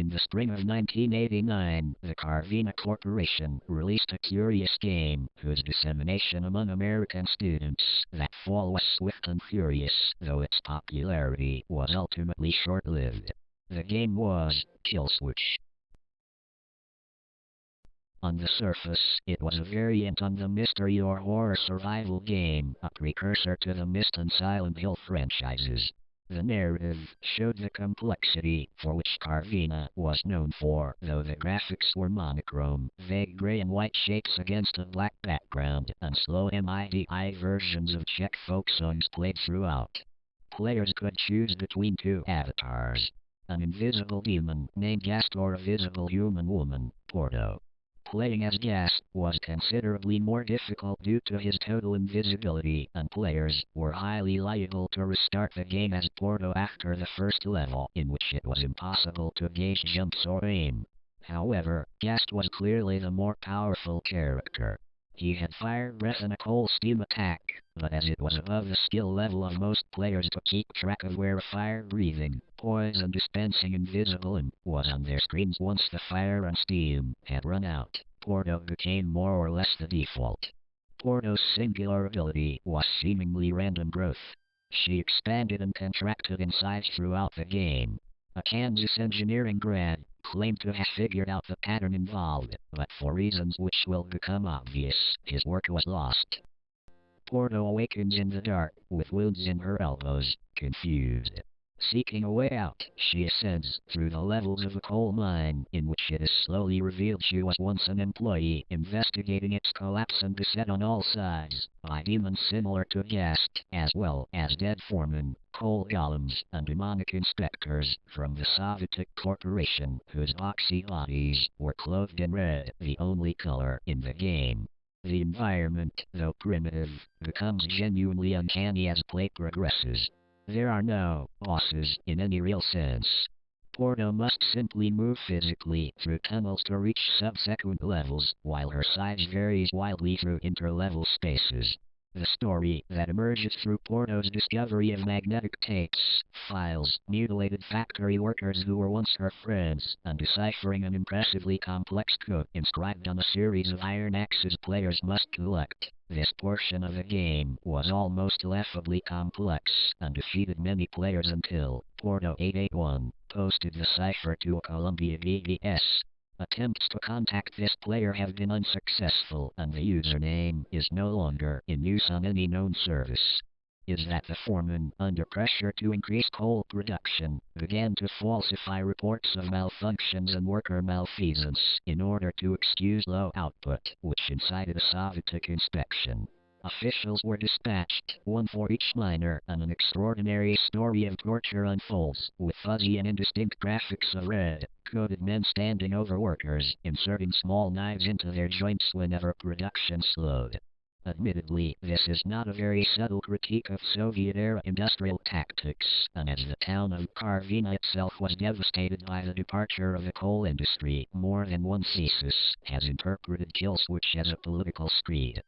In the spring of 1989, the Carvina Corporation released a curious game whose dissemination among American students that fall was swift and furious, though its popularity was ultimately short-lived. The game was Killswitch. On the surface, it was a variant on the mystery or horror survival game, a precursor to the Myst and Silent Hill franchises. The narrative showed the complexity for which Carvina was known for, though the graphics were monochrome, vague gray and white shapes against a black background, and slow MIDI versions of Czech folk songs played throughout. Players could choose between two avatars: an invisible demon named Gast or a visible human woman, Porto. Playing as Gast was considerably more difficult due to his total invisibility, and players were highly liable to restart the game as Porto after the first level, in which it was impossible to gauge jumps or aim. However, Gast was clearly the more powerful character. He had fire breath and a cold steam attack, but as it was above the skill level of most players to keep track of where a fire-breathing, poison dispensing invisible imp was on their screens once the fire and steam had run out, Porto became more or less the default. Porto's singular ability was seemingly random growth. She expanded and contracted in size throughout the game. A Kansas engineering grad claimed to have figured out the pattern involved, but for reasons which will become obvious, his work was lost. Porto awakens in the dark, with wounds in her elbows, confused. Seeking a way out, she ascends through the levels of a coal mine, in which it is slowly revealed she was once an employee, investigating its collapse and beset on all sides by demons similar to Gast, as well as dead foremen, coal golems, and demonic inspectors from the Satinsguard Corporation, whose boxy bodies were clothed in red, the only color in the game. The environment, though primitive, becomes genuinely uncanny as play progresses. There are no bosses in any real sense. Porto must simply move physically through tunnels to reach subsequent levels, while her size varies wildly through interlevel spaces. The story that emerges through Porto's discovery of magnetic tapes, files, mutilated factory workers who were once her friends, and deciphering an impressively complex code inscribed on a series of iron axes players must collect. This portion of the game was almost laughably complex, and defeated many players until Porto 881 posted the cipher to a Columbia VVS. Attempts to contact this player have been unsuccessful, and the username is no longer in use on any known service. Is that the foreman, under pressure to increase coal production, began to falsify reports of malfunctions and worker malfeasance in order to excuse low output, which incited a Satinsguard inspection. Officials were dispatched, one for each miner, and an extraordinary story of torture unfolds, with fuzzy and indistinct graphics of red-coated men standing over workers, inserting small knives into their joints whenever production slowed. Admittedly, this is not a very subtle critique of Soviet-era industrial tactics, and as the town of Carvina itself was devastated by the departure of the coal industry, more than one thesis has interpreted Killswitch as a political screed.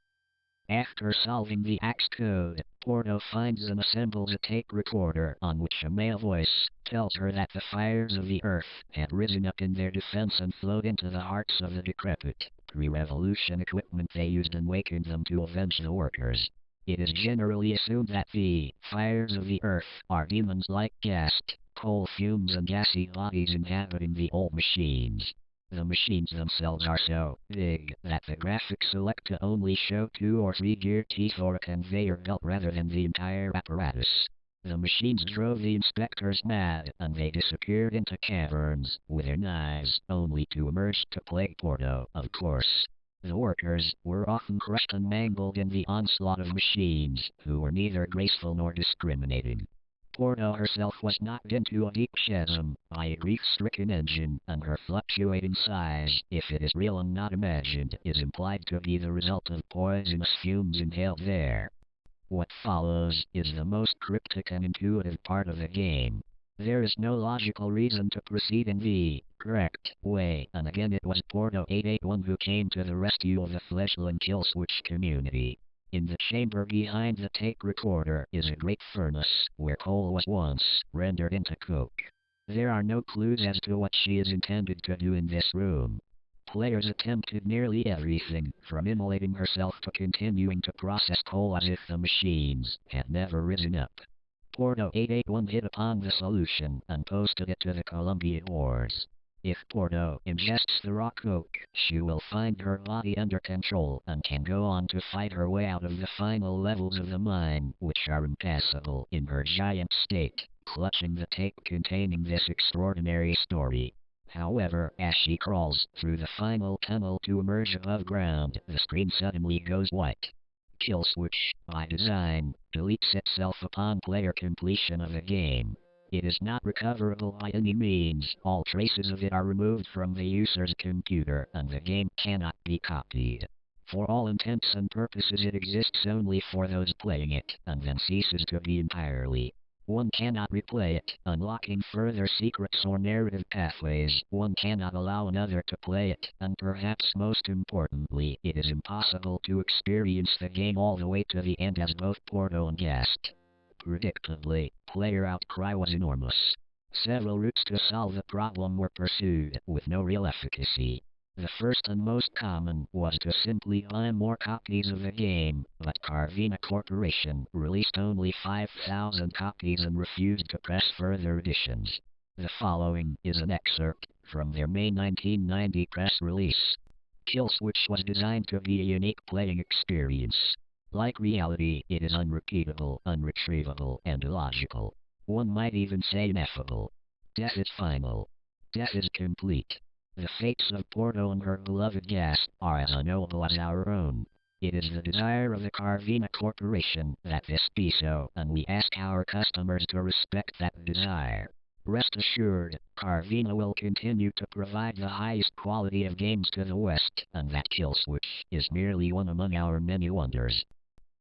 After solving the axe code, Porto finds and assembles a tape recorder on which a male voice tells her that the fires of the earth had risen up in their defense and flowed into the hearts of the decrepit, pre-revolution equipment they used and wakened them to avenge the workers. It is generally assumed that the fires of the earth are demons like Gast, coal fumes and gassy bodies inhabiting the old machines. The machines themselves are so big that the graphics select to only show 2 or 3 gear teeth or a conveyor belt rather than the entire apparatus. The machines drove the inspectors mad, and they disappeared into caverns with their knives, only to emerge to plague Porto, of course. The workers were often crushed and mangled in the onslaught of machines, who were neither graceful nor discriminating. Porto herself was knocked into a deep chasm by a grief-stricken engine, and her fluctuating size, if it is real and not imagined, is implied to be the result of poisonous fumes inhaled there. What follows is the most cryptic and intuitive part of the game. There is no logical reason to proceed in the correct way, and again it was Porto 881 who came to the rescue of the fledgling Killswitch community. In the chamber behind the tape recorder is a great furnace, where coal was once rendered into coke. There are no clues as to what she is intended to do in this room. Players attempted nearly everything, from immolating herself to continuing to process coal as if the machines had never risen up. Porto881 hit upon the solution and posted it to the Columbia Wars. If Porto ingests the raw coke, she will find her body under control and can go on to fight her way out of the final levels of the mine, which are impassable in her giant state, clutching the tape containing this extraordinary story. However, as she crawls through the final tunnel to emerge above ground, the screen suddenly goes white. Killswitch, by design, deletes itself upon player completion of a game. It is not recoverable by any means. All traces of it are removed from the user's computer, and the game cannot be copied. For all intents and purposes it exists only for those playing it, and then ceases to be entirely. One cannot replay it, unlocking further secrets or narrative pathways. One cannot allow another to play it, and perhaps most importantly, it is impossible to experience the game all the way to the end as both Porto and guessed. Predictably, player outcry was enormous. Several routes to solve the problem were pursued, with no real efficacy. The first and most common was to simply buy more copies of the game, but Carvina Corporation released only 5,000 copies and refused to press further editions. The following is an excerpt from their May 1990 press release. Killswitch was designed to be a unique playing experience. Like reality, it is unrepeatable, unretrievable, and illogical. One might even say ineffable. Death is final. Death is complete. The fates of Porto and her beloved guest are as unknowable as our own. It is the desire of the Carvina Corporation that this be so, and we ask our customers to respect that desire. Rest assured, Carvina will continue to provide the highest quality of games to the West, and that Killswitch is merely one among our many wonders.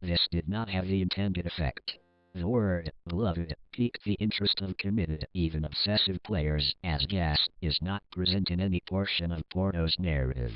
This did not have the intended effect. The word beloved piqued the interest of committed, even obsessive players, as guest is not present in any portion of Porto's narrative.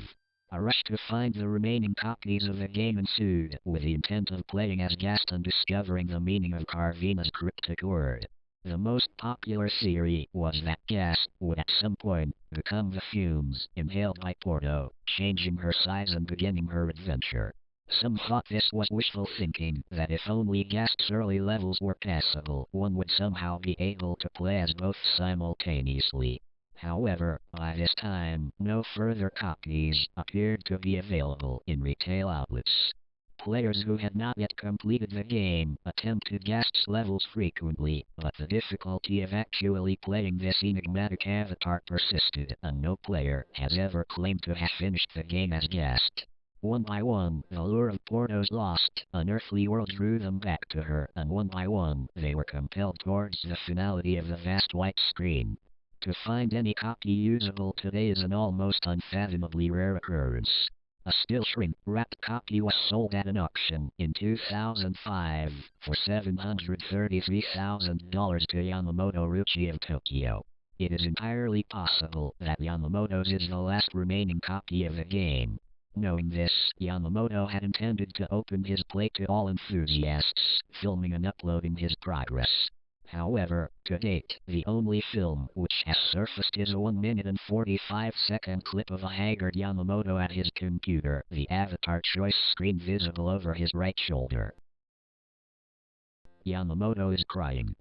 A rush to find the remaining copies of the game ensued, with the intent of playing as guest and discovering the meaning of Carvina's cryptic word. The most popular theory was that guest would at some point become the fumes inhaled by Porto, changing her size and beginning her adventure. Some thought this was wishful thinking, that if only Guest's early levels were passable, one would somehow be able to play as both simultaneously. However, by this time, no further copies appeared to be available in retail outlets. Players who had not yet completed the game attempted Guest's levels frequently, but the difficulty of actually playing this enigmatic avatar persisted, and no player has ever claimed to have finished the game as Guest. One by one, the lure of Porto's lost, unearthly world drew them back to her, and one by one, they were compelled towards the finality of the vast white screen. To find any copy usable today is an almost unfathomably rare occurrence. A still shrink-wrapped copy was sold at an auction in 2005 for $733,000 to Yamamoto Ruchi of Tokyo. It is entirely possible that Yamamoto's is the last remaining copy of the game. Knowing this, Yamamoto had intended to open his plate to all enthusiasts, filming and uploading his progress. However, to date, the only film which has surfaced is a 1-minute and 45-second clip of a haggard Yamamoto at his computer, the avatar choice screen visible over his right shoulder. Yamamoto is crying.